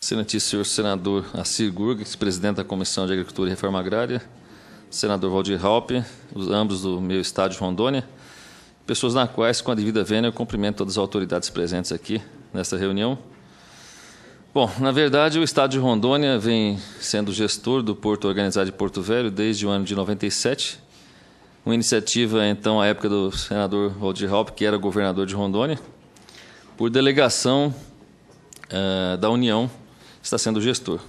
Excelentíssimo senhor senador Assir Gurgel, presidente da Comissão de Agricultura e Reforma Agrária, senador Waldir Raupp, ambos do meu estado de Rondônia, pessoas na quais, com a devida vênia, eu cumprimento todas as autoridades presentes aqui nesta reunião. Bom, na verdade, o estado de Rondônia vem sendo gestor do Porto Organizado de Porto Velho desde o ano de 97, uma iniciativa, então, à época do senador Waldir Raupp, que era governador de Rondônia, por delegação da União, está sendo gestor.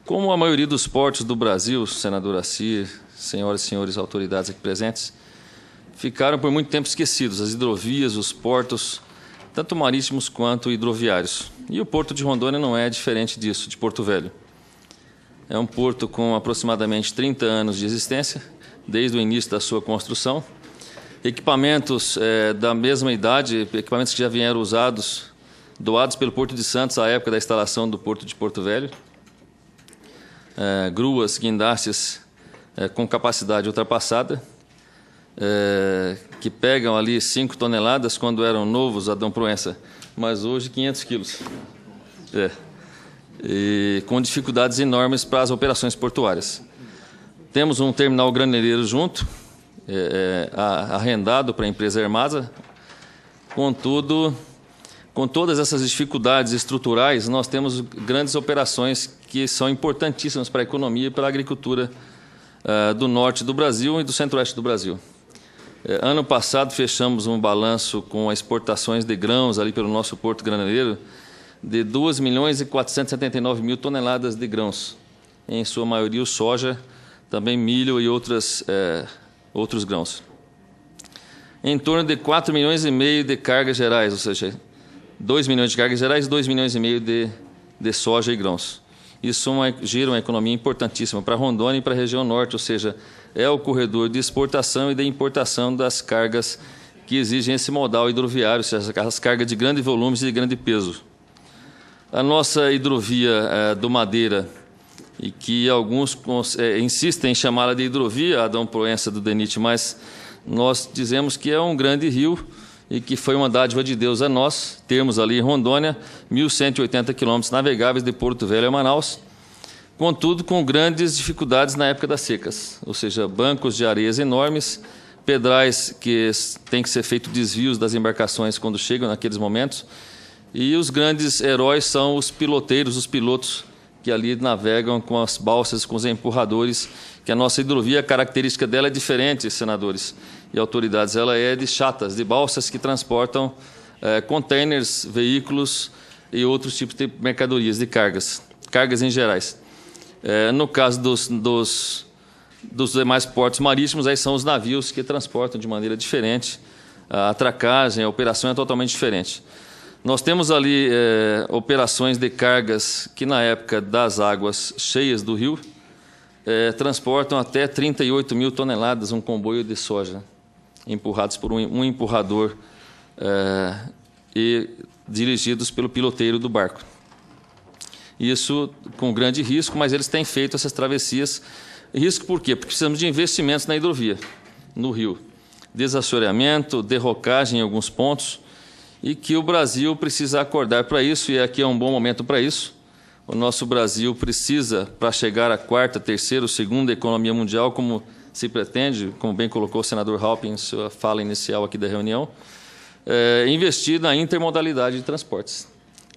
Como a maioria dos portos do Brasil, senador Assir, senhoras e senhores autoridades aqui presentes, ficaram por muito tempo esquecidos, as hidrovias, os portos, tanto marítimos quanto hidroviários. E o Porto de Rondônia não é diferente disso, de Porto Velho. É um porto com aproximadamente 30 anos de existência, desde o início da sua construção. Equipamentos da mesma idade, equipamentos que já vieram usados, doados pelo Porto de Santos à época da instalação do Porto de Porto Velho. Gruas, guindastes com capacidade ultrapassada, que pegam ali 5 toneladas quando eram novos, Adão Proença, mas hoje 500 quilos. E com dificuldades enormes para as operações portuárias. Temos um terminal graneleiro junto, arrendado para a empresa Ermasa. Contudo, com todas essas dificuldades estruturais, nós temos grandes operações que são importantíssimas para a economia e para a agricultura do norte do Brasil e do centro-oeste do Brasil. Ano passado, fechamos um balanço com exportações de grãos ali pelo nosso Porto Graneleiro de 2.479.000 toneladas de grãos, em sua maioria o soja, também milho e outros grãos. Em torno de 4,5 milhões de cargas gerais, ou seja, 2 milhões de cargas gerais e 2,5 milhões de soja e grãos. Isso gira uma economia importantíssima para Rondônia e para a região norte, ou seja, é o corredor de exportação e de importação das cargas que exigem esse modal hidroviário, ou seja, as cargas de grande volume e de grande peso. A nossa hidrovia do Madeira, e que alguns insistem em chamá-la de hidrovia, Adão Proença do DENIT, mas nós dizemos que é um grande rio e que foi uma dádiva de Deus a nós, termos ali em Rondônia 1.180 quilômetros navegáveis de Porto Velho a Manaus, contudo com grandes dificuldades na época das secas, ou seja, bancos de areias enormes, pedrais que tem que ser feito desvios das embarcações quando chegam naqueles momentos, e os grandes heróis são os piloteiros, os pilotos que ali navegam com as balsas, com os empurradores, que a nossa hidrovia, a característica dela é diferente, senadores e autoridades, ela é de chatas, de balsas que transportam containers, veículos e outros tipos de mercadorias, de cargas em gerais. No caso dos demais portos marítimos, aí são os navios que transportam de maneira diferente, a atracagem, a operação é totalmente diferente. Nós temos ali operações de cargas que, na época das águas cheias do rio, transportam até 38.000 toneladas, um comboio de soja, empurrados por um empurrador e dirigidos pelo piloteiro do barco. Isso com grande risco, mas eles têm feito essas travessias. Risco por quê? Porque precisamos de investimentos na hidrovia, no rio. Desassoreamento, derrocagem em alguns pontos, e que o Brasil precisa acordar para isso, e aqui é um bom momento para isso. O nosso Brasil precisa, para chegar à quarta, terceira ou segunda economia mundial, como se pretende, como bem colocou o senador Raupp em sua fala inicial aqui da reunião, investir na intermodalidade de transportes.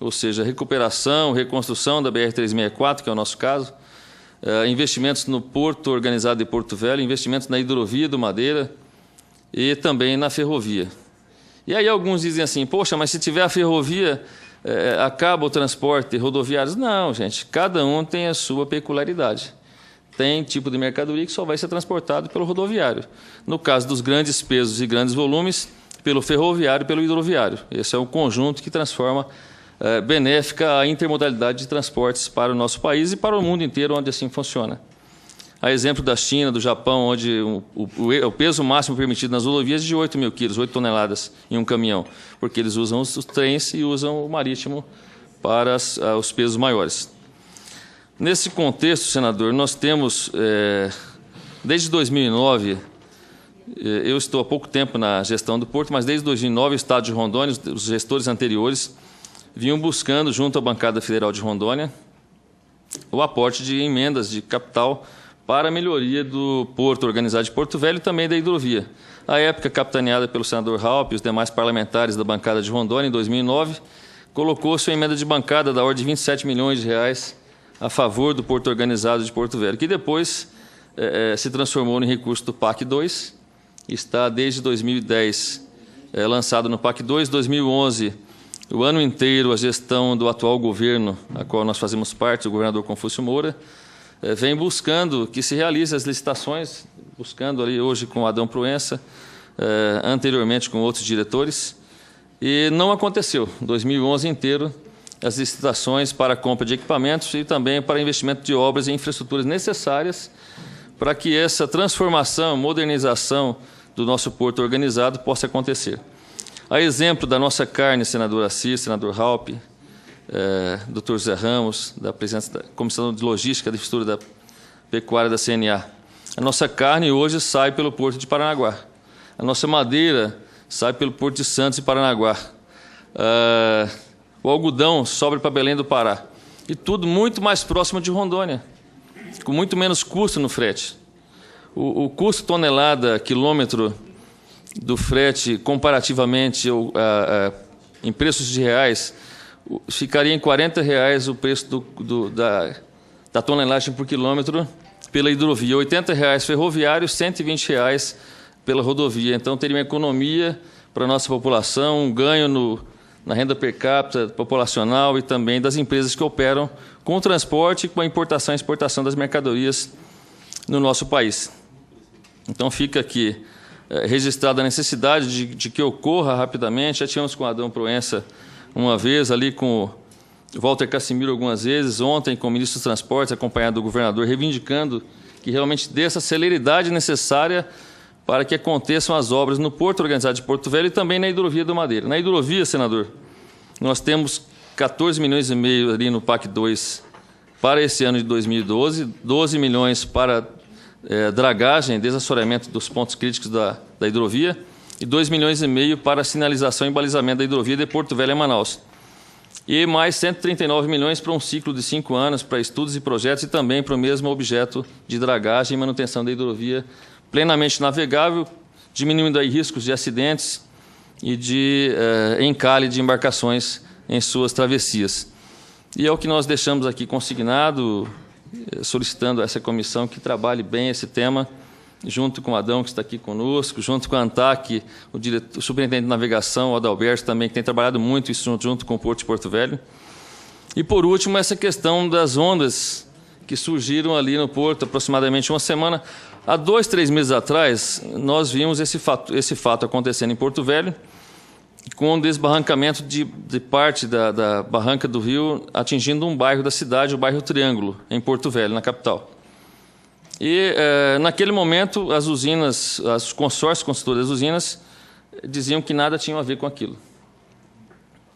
Ou seja, recuperação, reconstrução da BR-364, que é o nosso caso, investimentos no Porto Organizado de Porto Velho, investimentos na hidrovia do Madeira e também na ferrovia. E aí alguns dizem assim, poxa, mas se tiver a ferrovia, acaba o transporte rodoviário? Não, gente, cada um tem a sua peculiaridade. Tem tipo de mercadoria que só vai ser transportado pelo rodoviário. No caso dos grandes pesos e grandes volumes, pelo ferroviário e pelo hidroviário. Esse é o conjunto que transforma benéfica a intermodalidade de transportes para o nosso país e para o mundo inteiro, onde assim funciona. A exemplo da China, do Japão, onde o peso máximo permitido nas rodovias é de 8.000 quilos, 8 toneladas em um caminhão, porque eles usam os trens e usam o marítimo para os pesos maiores. Nesse contexto, senador, nós temos, desde 2009, eu estou há pouco tempo na gestão do Porto, mas desde 2009 o Estado de Rondônia, os gestores anteriores, vinham buscando, junto à bancada federal de Rondônia, o aporte de emendas de capital para a melhoria do porto organizado de Porto Velho e também da hidrovia. À época, capitaneada pelo senador Raupp e os demais parlamentares da bancada de Rondônia, em 2009, colocou sua emenda de bancada da ordem de 27 milhões de reais a favor do porto organizado de Porto Velho, que depois se transformou em recurso do PAC 2, está desde 2010 lançado no PAC 2, 2011, o ano inteiro a gestão do atual governo, a qual nós fazemos parte, o governador Confúcio Moura, vem buscando que se realize as licitações, buscando ali hoje com Adão Proença, anteriormente com outros diretores, e não aconteceu. 2011 inteiro, as licitações para a compra de equipamentos e também para investimento de obras e infraestruturas necessárias para que essa transformação, modernização do nosso porto organizado possa acontecer. A exemplo da nossa carne, senador Assis, senador Raupp, Dr. Zé Ramos, da presidência da Comissão de Logística e Infraestrutura da Pecuária da CNA. A nossa carne hoje sai pelo Porto de Paranaguá. A nossa madeira sai pelo Porto de Santos e Paranaguá. O algodão sobe para Belém do Pará. E tudo muito mais próximo de Rondônia, com muito menos custo no frete. O custo tonelada, quilômetro do frete, comparativamente em preços de reais, ficaria em R$ 40 o preço da tonelagem por quilômetro pela hidrovia, R$ 80 ferroviário, R$ 120 pela rodovia. Então, teria uma economia para a nossa população, um ganho na renda per capita populacional e também das empresas que operam com o transporte e com a importação e exportação das mercadorias no nosso país. Então, fica aqui registrada a necessidade de que ocorra rapidamente. Já tínhamos com Adão Proença uma vez, ali com o Walter Cassimiro algumas vezes, ontem com o ministro dos Transportes, acompanhado do governador, reivindicando que realmente dê essa celeridade necessária para que aconteçam as obras no Porto Organizado de Porto Velho e também na hidrovia do Madeira. Na hidrovia, senador, nós temos 14 milhões e meio ali no PAC 2 para esse ano de 2012, 12 milhões para dragagem, desassoreamento dos pontos críticos da hidrovia e 2 milhões e meio para sinalização e balizamento da hidrovia de Porto Velho a Manaus. E mais 139 milhões para um ciclo de 5 anos para estudos e projetos e também para o mesmo objeto de dragagem e manutenção da hidrovia plenamente navegável, diminuindo aí riscos de acidentes e de encalhe de embarcações em suas travessias. E é o que nós deixamos aqui consignado, solicitando a essa comissão que trabalhe bem esse tema, junto com o Adão, que está aqui conosco, junto com a ANTAC, o superintendente de navegação, o Adalberto, também, que tem trabalhado muito isso junto com o Porto de Porto Velho. E, por último, essa questão das ondas que surgiram ali no Porto, aproximadamente uma semana. Há 2, 3 meses atrás, nós vimos esse fato acontecendo em Porto Velho, com um desbarrancamento de parte da barranca do rio, atingindo um bairro da cidade, o bairro Triângulo, em Porto Velho, na capital. E, naquele momento, as usinas, os consórcios construtores das usinas, diziam que nada tinha a ver com aquilo.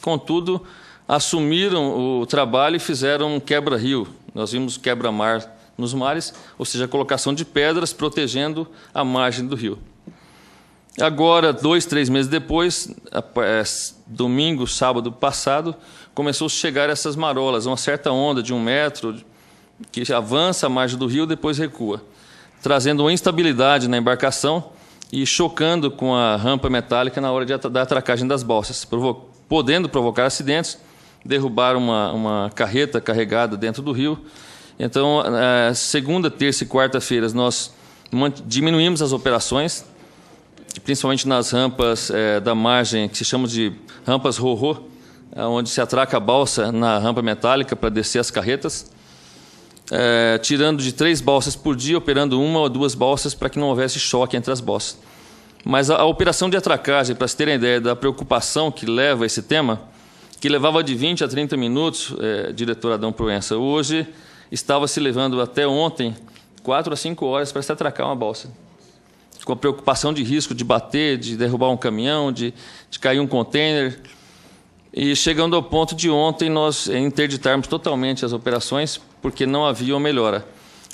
Contudo, assumiram o trabalho e fizeram um quebra-rio. Nós vimos quebra-mar nos mares, ou seja, a colocação de pedras protegendo a margem do rio. Agora, 2, 3 meses depois, domingo, sábado passado, começou a chegar essas marolas, uma certa onda de 1 metro, que avança a margem do rio, depois recua, trazendo uma instabilidade na embarcação e chocando com a rampa metálica na hora da atracagem das balsas, podendo provocar acidentes, derrubar uma carreta carregada dentro do rio. Então, segunda, terça e quarta-feiras, nós diminuímos as operações, principalmente nas rampas da margem, que se chamam de rampas ro-ro, onde se atraca a balsa na rampa metálica para descer as carretas, tirando de 3 balsas por dia, operando 1 ou 2 balsas para que não houvesse choque entre as balsas. Mas a operação de atracagem, para se terem ideia da preocupação que leva esse tema, que levava de 20 a 30 minutos, diretor Adão Proença, hoje estava se levando até ontem 4 a 5 horas para se atracar uma balsa, com a preocupação de risco de bater, de derrubar um caminhão, de cair um container. E chegando ao ponto de ontem nós interditarmos totalmente as operações, porque não havia uma melhora.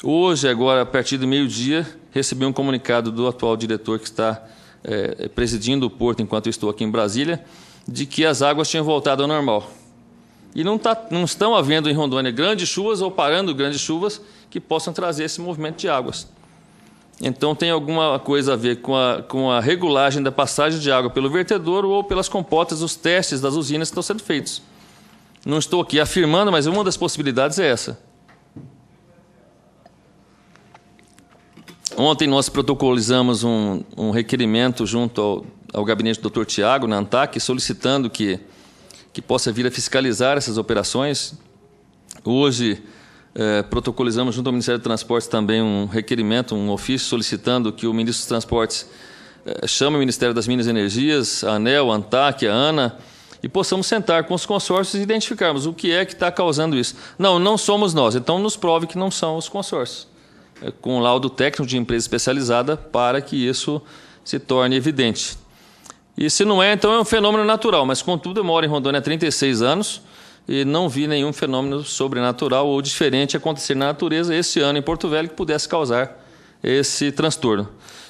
Hoje, agora, a partir do meio-dia, recebi um comunicado do atual diretor que está presidindo o porto enquanto eu estou aqui em Brasília, de que as águas tinham voltado ao normal. E não estão havendo em Rondônia grandes chuvas ou parando grandes chuvas que possam trazer esse movimento de águas. Então, tem alguma coisa a ver com a regulagem da passagem de água pelo vertedouro ou pelas compotas, os testes das usinas que estão sendo feitos. Não estou aqui afirmando, mas uma das possibilidades é essa. Ontem nós protocolizamos um requerimento junto ao gabinete do Dr. Tiago, na ANTAC, solicitando que possa vir a fiscalizar essas operações. Hoje, protocolizamos junto ao Ministério do Transportes também um requerimento, um ofício solicitando que o Ministro dos Transportes chame o Ministério das Minas e Energias, a ANEEL, a ANTAC, a ANA, e possamos sentar com os consórcios e identificarmos o que é que está causando isso. Não somos nós, então nos prove que não são os consórcios. Com laudo técnico de empresa especializada para que isso se torne evidente. E se não é, então é um fenômeno natural, mas contudo eu moro em Rondônia há 36 anos e não vi nenhum fenômeno sobrenatural ou diferente acontecer na natureza esse ano em Porto Velho que pudesse causar esse transtorno.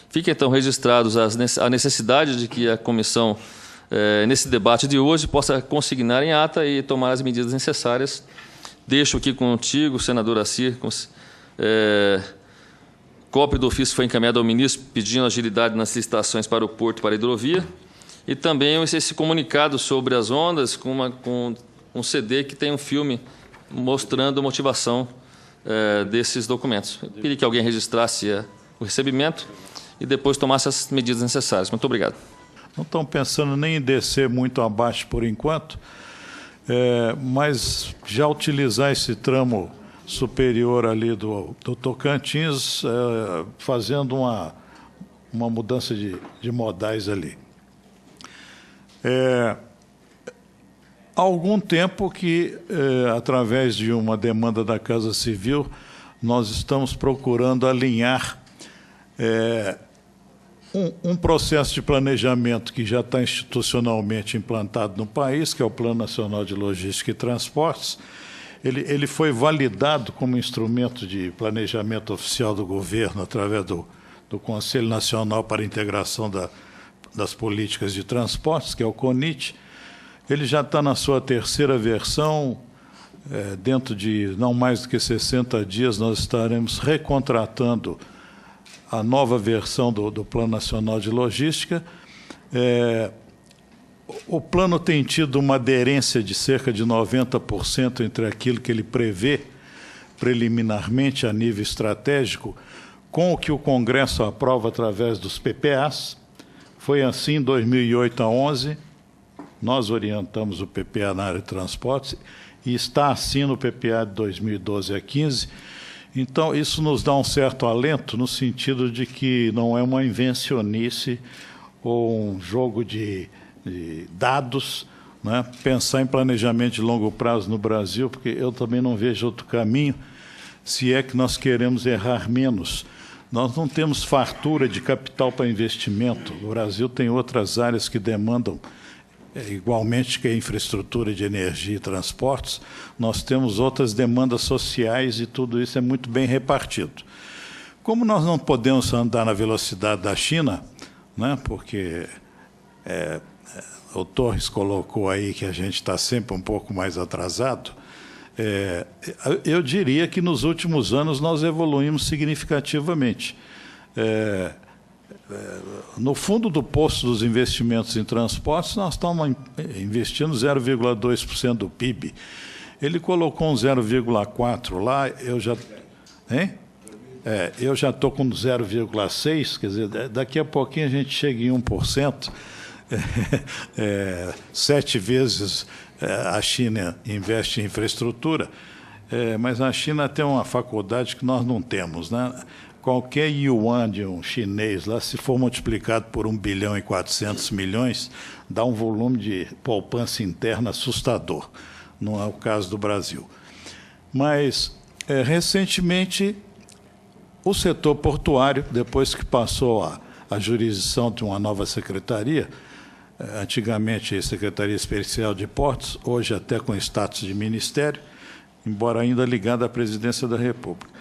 Fiquem então registrados a necessidade de que a comissão, nesse debate de hoje, possa consignar em ata e tomar as medidas necessárias. Deixo aqui contigo, senador Assir, cópia do ofício foi encaminhada ao ministro pedindo agilidade nas licitações para o porto e para a hidrovia, e também esse comunicado sobre as ondas com um CD que tem um filme mostrando a motivação desses documentos. Eu queria que alguém registrasse o recebimento e depois tomasse as medidas necessárias. Muito obrigado. Não estão pensando nem em descer muito abaixo por enquanto, mas já utilizar esse tramo superior ali do Tocantins, fazendo uma mudança de modais ali. Há algum tempo que, através de uma demanda da Casa Civil, nós estamos procurando alinhar um processo de planejamento que já está institucionalmente implantado no país, que é o Plano Nacional de Logística e Transportes. Ele foi validado como instrumento de planejamento oficial do governo através do Conselho Nacional para a Integração das Políticas de Transportes, que é o CONIT. Ele já está na sua terceira versão. Dentro de não mais do que 60 dias, nós estaremos recontratando a nova versão do Plano Nacional de Logística. O plano tem tido uma aderência de cerca de 90% entre aquilo que ele prevê preliminarmente a nível estratégico com o que o Congresso aprova através dos PPAs. Foi assim em 2008 a 11, nós orientamos o PPA na área de transportes e está assim no PPA de 2012 a 15. Então, isso nos dá um certo alento no sentido de que não é uma invencionice ou um jogo de dados, né? Pensar em planejamento de longo prazo no Brasil, porque eu também não vejo outro caminho, se é que nós queremos errar menos. Nós não temos fartura de capital para investimento. O Brasil tem outras áreas que demandam, igualmente que a infraestrutura de energia e transportes, nós temos outras demandas sociais e tudo isso é muito bem repartido. Como nós não podemos andar na velocidade da China, né, porque o Torres colocou aí que a gente está sempre um pouco mais atrasado, eu diria que nos últimos anos nós evoluímos significativamente. No fundo do poço dos investimentos em transportes, nós estamos investindo 0,2% do PIB. Ele colocou um 0,4% lá, eu já estou com 0,6%, quer dizer, daqui a pouquinho a gente chega em 1%. 7 vezes a China investe em infraestrutura, mas a China tem uma faculdade que nós não temos, né? Qualquer yuan de um chinês lá, se for multiplicado por 1 bilhão e 400 milhões, dá um volume de poupança interna assustador. Não é o caso do Brasil. Mas, recentemente, o setor portuário, depois que passou a jurisdição de uma nova secretaria, antigamente Secretaria Especial de Portos, hoje até com status de ministério, embora ainda ligado à Presidência da República.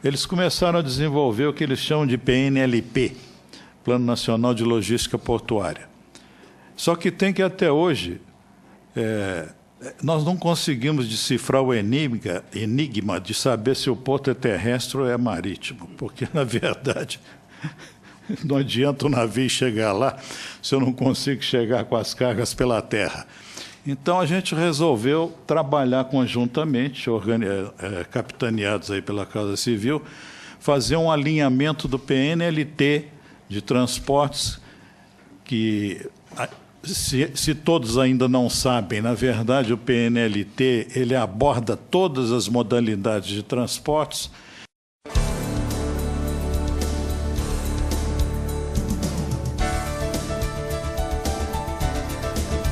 Eles começaram a desenvolver o que eles chamam de PNLP, Plano Nacional de Logística Portuária. Só que tem que, até hoje, Nós não conseguimos decifrar o enigma de saber se o porto é terrestre ou é marítimo, porque, na verdade, não adianta o navio chegar lá se eu não consigo chegar com as cargas pela terra. Então, a gente resolveu trabalhar conjuntamente, capitaneados aí pela Casa Civil, fazer um alinhamento do PNLT de transportes, que, se todos ainda não sabem, na verdade, o PNLT ele aborda todas as modalidades de transportes.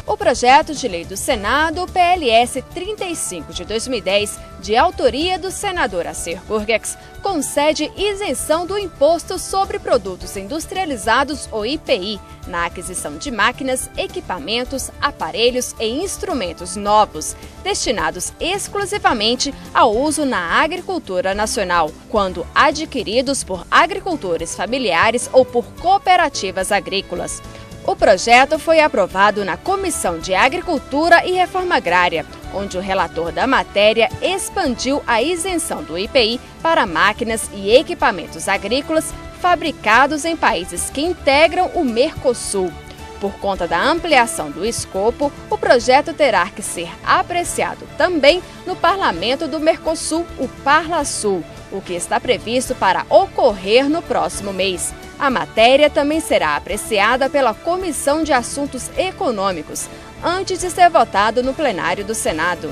O projeto de lei do Senado, PLS 35 de 2010, de autoria do senador Acer Gurgex, concede isenção do Imposto sobre Produtos Industrializados, ou IPI, na aquisição de máquinas, equipamentos, aparelhos e instrumentos novos, destinados exclusivamente ao uso na agricultura nacional, quando adquiridos por agricultores familiares ou por cooperativas agrícolas. O projeto foi aprovado na Comissão de Agricultura e Reforma Agrária, onde o relator da matéria expandiu a isenção do IPI para máquinas e equipamentos agrícolas fabricados em países que integram o Mercosul. Por conta da ampliação do escopo, o projeto terá que ser apreciado também no Parlamento do Mercosul, o Parlasul, o que está previsto para ocorrer no próximo mês. A matéria também será apreciada pela Comissão de Assuntos Econômicos, antes de ser votado no plenário do Senado.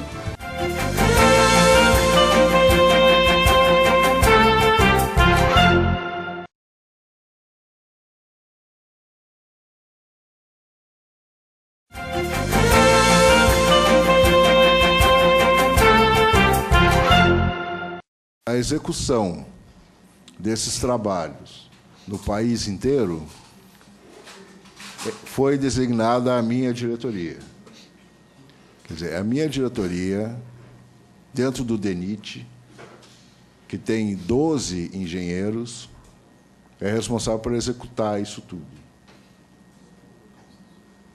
A execução desses trabalhos no país inteiro foi designada a minha diretoria. Quer dizer, a minha diretoria, dentro do DENIT, que tem 12 engenheiros, é responsável por executar isso tudo.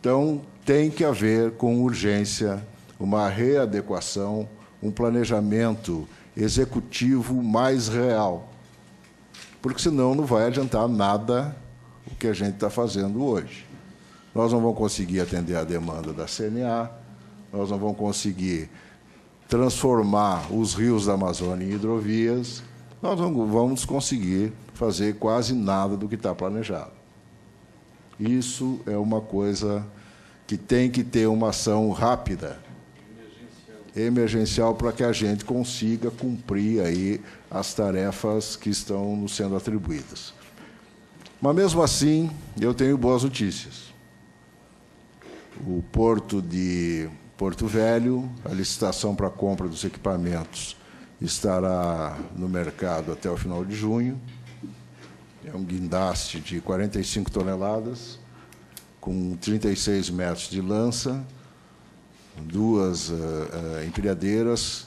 Então, tem que haver, com urgência, uma readequação, um planejamento executivo mais real, porque senão não vai adiantar nada o que a gente está fazendo hoje. Nós não vamos conseguir atender a demanda da CNA, nós não vamos conseguir transformar os rios da Amazônia em hidrovias, nós não vamos conseguir fazer quase nada do que está planejado. Isso é uma coisa que tem que ter uma ação rápida, emergencial, para que a gente consiga cumprir aí as tarefas que estão nos sendo atribuídas. Mas, mesmo assim, eu tenho boas notícias. O Porto de Porto Velho, a licitação para a compra dos equipamentos estará no mercado até o final de junho. É um guindaste de 45 toneladas, com 36 metros de lança, 2 empilhadeiras,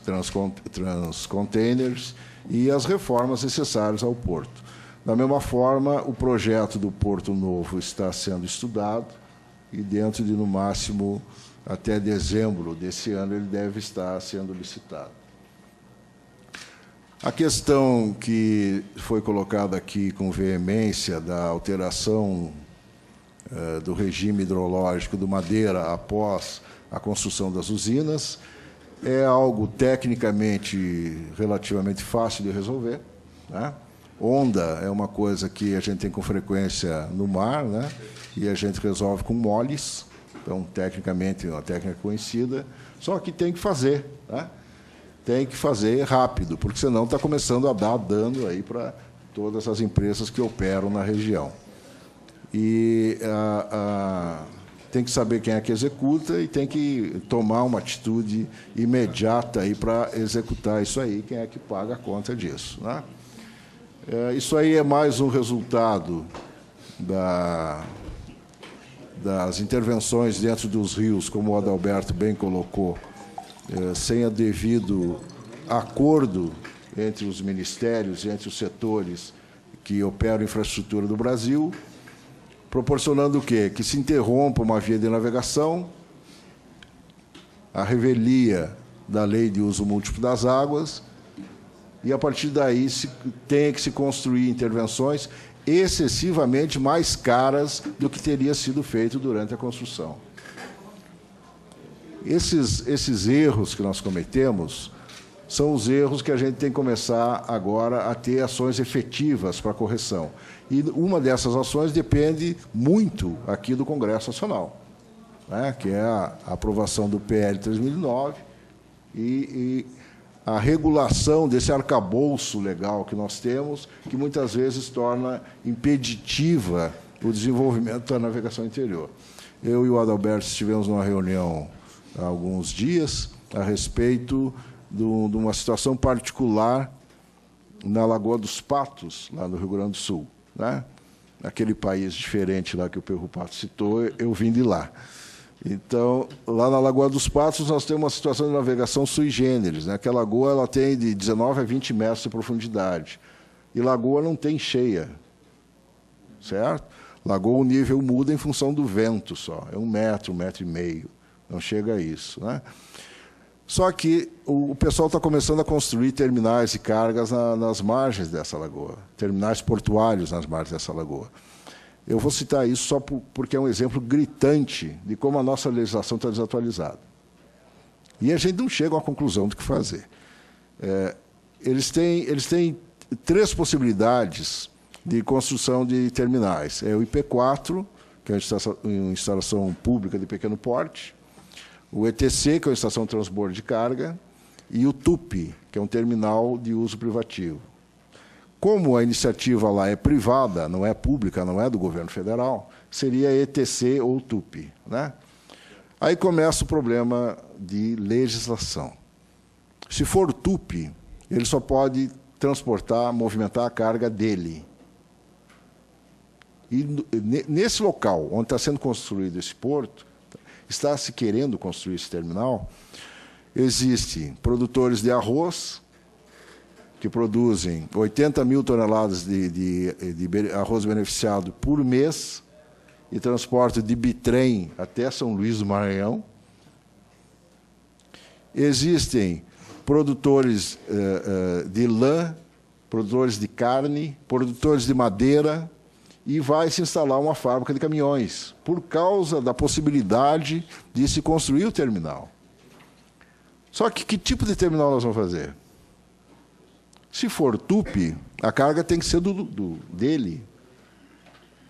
transcontainers e as reformas necessárias ao porto. Da mesma forma, o projeto do Porto Novo está sendo estudado e, dentro de, no máximo, até dezembro desse ano, ele deve estar sendo licitado. A questão que foi colocada aqui com veemência da alteração do regime hidrológico do Madeira após a construção das usinas é algo tecnicamente relativamente fácil de resolver, né? Onda é uma coisa que a gente tem com frequência no mar, né? E a gente resolve com moles, então, tecnicamente, é uma técnica conhecida, só que tem que fazer, né? Tem que fazer rápido, porque senão está começando a dar dano aí para todas as empresas que operam na região. E tem que saber quem é que executa e tem que tomar uma atitude imediata aí para executar isso aí, quem é que paga a conta disso, né? Isso aí é mais um resultado das intervenções dentro dos rios, como o Adalberto bem colocou, sem o devido acordo entre os ministérios e entre os setores que operam a infraestrutura do Brasil, proporcionando o quê? Que se interrompa uma via de navegação, a revelia da lei de uso múltiplo das águas, e a partir daí tem que se construir intervenções excessivamente mais caras do que teria sido feito durante a construção. Esses erros que nós cometemos são os erros que a gente tem que começar agora a ter ações efetivas para correção. E uma dessas ações depende muito aqui do Congresso Nacional, né, que é a aprovação do PL 3009 e a regulação desse arcabouço legal que nós temos, que muitas vezes torna impeditiva o desenvolvimento da navegação interior. Eu e o Adalberto estivemos numa reunião há alguns dias a respeito de uma situação particular na Lagoa dos Patos, lá no Rio Grande do Sul, né? Aquele país diferente lá que o Perro Pato citou, eu vim de lá. Então, lá na Lagoa dos Patos, nós temos uma situação de navegação sui generis, né? Que a lagoa ela tem de 19 a 20 metros de profundidade. E lagoa não tem cheia, certo? Lagoa, o nível muda em função do vento só. É 1 metro, 1,5 metros. Não chega a isso, né? Só que o pessoal está começando a construir terminais de cargas nas margens dessa lagoa, terminais portuários nas margens dessa lagoa. Eu vou citar isso só porque é um exemplo gritante de como a nossa legislação está desatualizada. E a gente não chega a uma conclusão do que fazer. Eles têm 3 possibilidades de construção de terminais. É o IP4, que é uma instalação pública de pequeno porte, o ETC, que é uma estação de transbordo de carga, e o TUP, que é um terminal de uso privativo. Como a iniciativa lá é privada, não é pública, não é do governo federal, seria ETC ou TUP, né? Aí começa o problema de legislação. Se for TUP, ele só pode transportar, movimentar a carga dele. E nesse local, onde está sendo construído esse porto, está se querendo construir esse terminal, existem produtores de arroz, que produzem 80 mil toneladas de arroz beneficiado por mês e transportam de bitrem até São Luís do Maranhão. Existem produtores de lã, produtores de carne, produtores de madeira, e vai se instalar uma fábrica de caminhões, por causa da possibilidade de se construir o terminal. Só que tipo de terminal nós vamos fazer? Se for TUP, a carga tem que ser dele.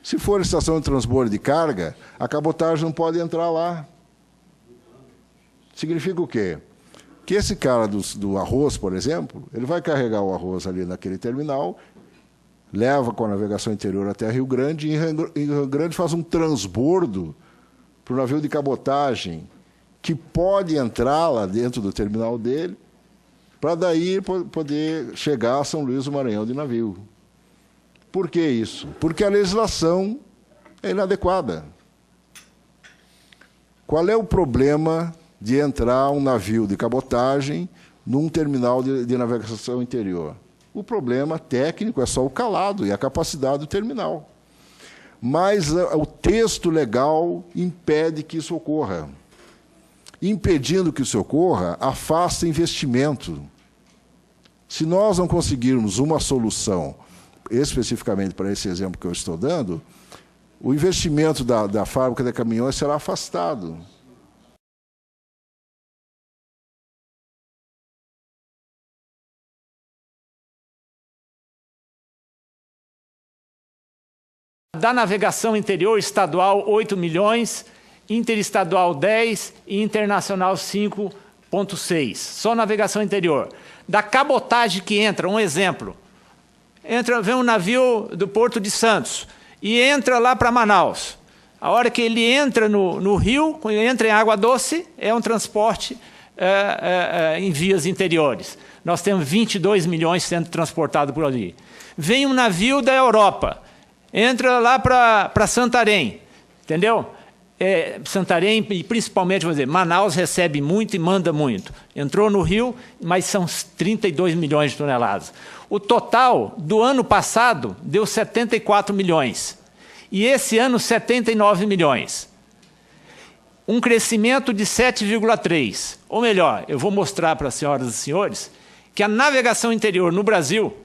Se for estação de transbordo de carga, a cabotagem não pode entrar lá. Significa o quê? Que esse cara do arroz, por exemplo, ele vai carregar o arroz ali naquele terminal, leva com a navegação interior até Rio Grande, e em Rio Grande faz um transbordo para o navio de cabotagem, que pode entrar lá dentro do terminal dele, para daí poder chegar a São Luís do Maranhão de navio. Por que isso? Porque a legislação é inadequada. Qual é o problema de entrar um navio de cabotagem num terminal de navegação interior? O problema técnico é só o calado e a capacidade do terminal. Mas o texto legal impede que isso ocorra. Impedindo que isso ocorra, afasta investimento. Se nós não conseguirmos uma solução, especificamente para esse exemplo que eu estou dando, o investimento da fábrica de caminhões será afastado. Da navegação interior estadual, 8 milhões, interestadual 10 e internacional 5,6. Só navegação interior. Da cabotagem que entra, um exemplo. Vem um navio do Porto de Santos e entra lá para Manaus. A hora que ele entra no rio, quando ele entra em água doce, é um transporte em vias interiores. Nós temos 22 milhões sendo transportados por ali. Vem um navio da Europa, entra lá para Santarém, entendeu? Santarém, e principalmente, vou dizer, Manaus recebe muito e manda muito. Entrou no Rio, mas são 32 milhões de toneladas. O total do ano passado deu 74 milhões. E esse ano, 79 milhões. um crescimento de 7,3%. Ou melhor, eu vou mostrar para as senhoras e senhores que a navegação interior no Brasil,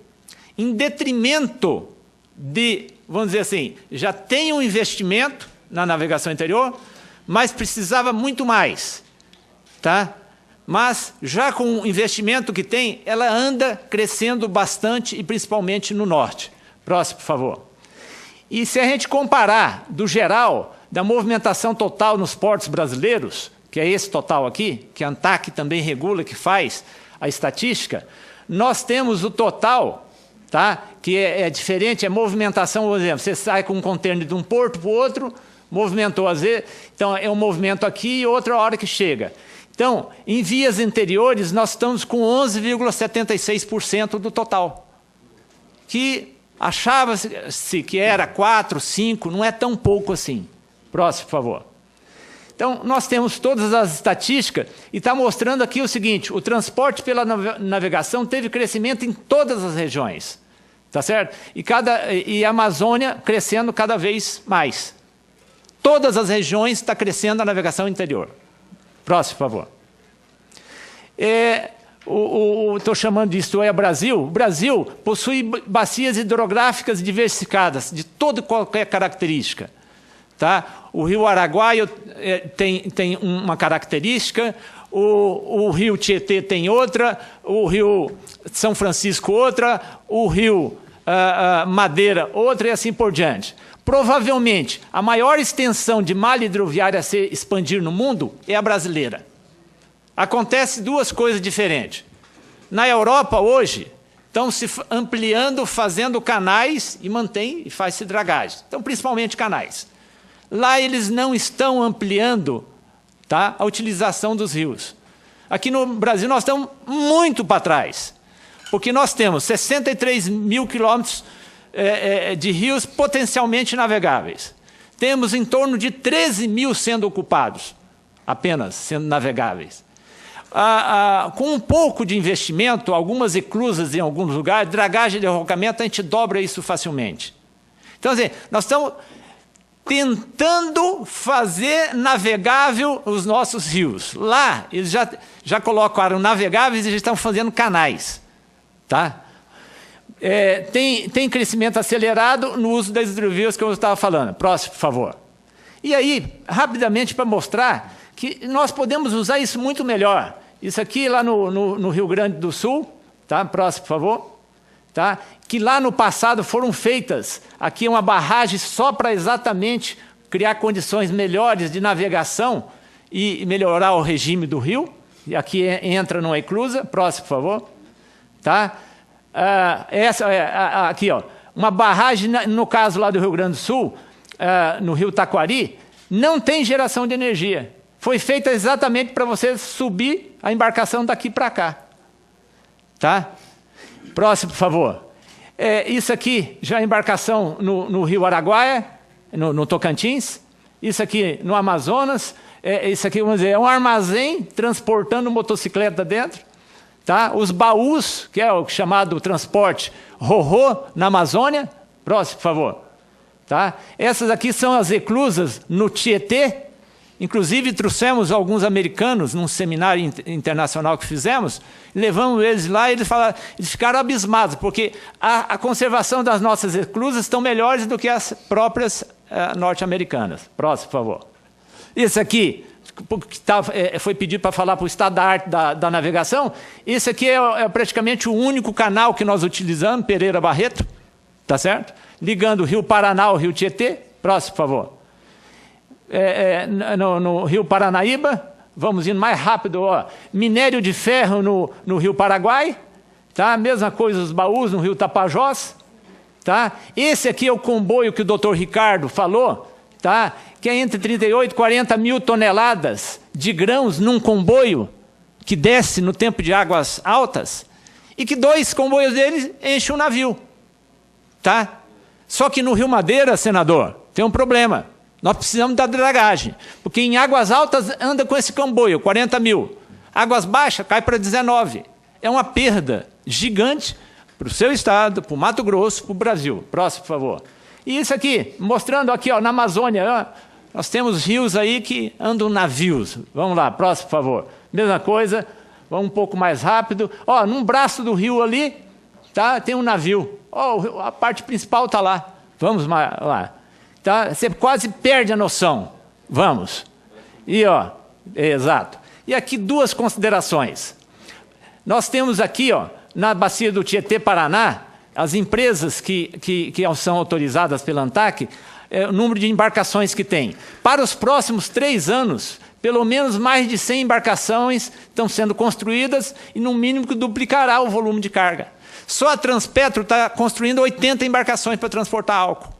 em detrimento de, vamos dizer assim, já tem um investimento na navegação interior, mas precisava muito mais, tá? Mas, já com o investimento que tem, ela anda crescendo bastante, e principalmente no norte. Próximo, por favor. E se a gente comparar, do geral, da movimentação total nos portos brasileiros, que é esse total aqui, que a ANTAQ também regula, que faz a estatística, nós temos o total, tá? Que é diferente, é movimentação, por exemplo, você sai com um contêiner de um porto para o outro, movimentou às vezes, então é um movimento aqui e outra hora que chega. Então, em vias interiores, nós estamos com 11,76% do total, que achava-se que era 4, 5, não é tão pouco assim. Próximo, por favor. Então, nós temos todas as estatísticas e está mostrando aqui o seguinte, o transporte pela navegação teve crescimento em todas as regiões, tá certo? E a Amazônia crescendo cada vez mais. Todas as regiões está crescendo a navegação interior. Próximo, por favor. Estou chamando disso Brasil. O Brasil possui bacias hidrográficas diversificadas, de toda e qualquer característica. Tá? O rio Araguaia tem uma característica, o rio Tietê tem outra, o rio São Francisco outra, o rio Madeira outra e assim por diante. Provavelmente, a maior extensão de malha hidroviária a se expandir no mundo é a brasileira. Acontece duas coisas diferentes. Na Europa, hoje, estão se ampliando, fazendo canais e faz-se dragagem. Então, principalmente canais. Lá eles não estão ampliando, tá, a utilização dos rios. Aqui no Brasil nós estamos muito para trás, porque nós temos 63 mil quilômetros de rios potencialmente navegáveis. Temos em torno de 13 mil sendo ocupados, apenas sendo navegáveis. Com um pouco de investimento, algumas eclusas em alguns lugares, dragagem de derrocamento, a gente dobra isso facilmente. Então, assim, nós estamos tentando fazer navegável os nossos rios. Lá, eles já colocaram navegáveis e já estão fazendo canais. Tá? Tem crescimento acelerado no uso das hidrovias que eu estava falando. Próximo, por favor. E aí, rapidamente, para mostrar que nós podemos usar isso muito melhor. Isso aqui lá no Rio Grande do Sul, tá? Próximo, por favor. Tá? Que lá no passado foram feitas aqui uma barragem só para exatamente criar condições melhores de navegação e melhorar o regime do rio. E aqui entra numa eclusa. Próximo, por favor. Tá? Aqui, ó, uma barragem, no caso lá do Rio Grande do Sul, no rio Taquari, não tem geração de energia. Foi feita exatamente para você subir a embarcação daqui para cá. Tá? Próximo, por favor. Isso aqui, já a embarcação no rio Araguaia, no Tocantins. Isso aqui no Amazonas. Isso aqui, vamos dizer, é um armazém transportando motocicleta dentro. Tá? Os baús, que é o chamado transporte ro-ro na Amazônia. Próximo, por favor. Tá? Essas aqui são as eclusas no Tietê. Inclusive, trouxemos alguns americanos num seminário internacional que fizemos, levamos eles lá e eles ficaram abismados, porque a conservação das nossas eclusas estão melhores do que as próprias norte-americanas. Próximo, por favor. Isso aqui, que foi pedido para falar para o estado da arte da navegação, esse aqui é praticamente o único canal que nós utilizamos, Pereira Barreto, tá certo? Ligando o rio Paraná ao rio Tietê. Próximo, por favor. No rio Paranaíba, vamos indo mais rápido, ó. Minério de ferro no rio Paraguai, tá? Mesma coisa os baús no rio Tapajós, tá? Esse aqui é o comboio que o Dr. Ricardo falou, tá? Que é entre 38 e 40 mil toneladas de grãos num comboio que desce no tempo de águas altas e que 2 comboios deles enchem um navio, tá? Só que no rio Madeira, senador, tem um problema. Nós precisamos da dragagem, porque em águas altas anda com esse comboio, 40 mil. Águas baixas cai para 19. É uma perda gigante para o seu estado, para o Mato Grosso, para o Brasil. Próximo, por favor. E isso aqui, mostrando aqui ó, na Amazônia, Nós temos rios aí que andam navios. Vamos lá, próximo, por favor. Mesma coisa, vamos um pouco mais rápido. Ó, num braço do rio ali, tá, tem um navio. Ó, a parte principal está lá. Vamos lá. Tá? Você quase perde a noção. Vamos. E, ó, exato. E aqui duas considerações. Nós temos aqui, ó, na bacia do Tietê-Paraná, as empresas que são autorizadas pela ANTAQ, o número de embarcações que tem. Para os próximos 3 anos, pelo menos mais de 100 embarcações estão sendo construídas e, no mínimo, que duplicará o volume de carga. Só a Transpetro está construindo 80 embarcações para transportar álcool.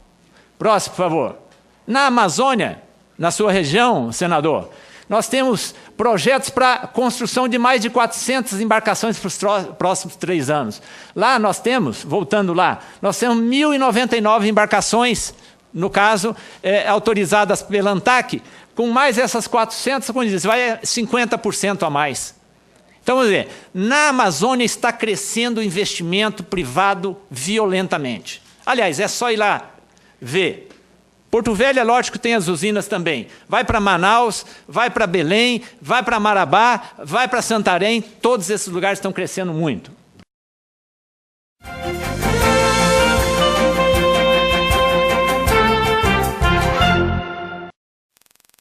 Próximo, por favor. Na Amazônia, na sua região, senador, nós temos projetos para construção de mais de 400 embarcações para os próximos 3 anos. Lá nós temos, voltando lá, nós temos 1.099 embarcações, no caso, autorizadas pela ANTAQ, com mais essas 400, como diz, vai 50% a mais. Então, vamos ver, na Amazônia está crescendo o investimento privado violentamente. Aliás, é só ir lá ver. Porto Velho, é lógico, tem as usinas também. Vai para Manaus, vai para Belém, vai para Marabá, vai para Santarém, todos esses lugares estão crescendo muito.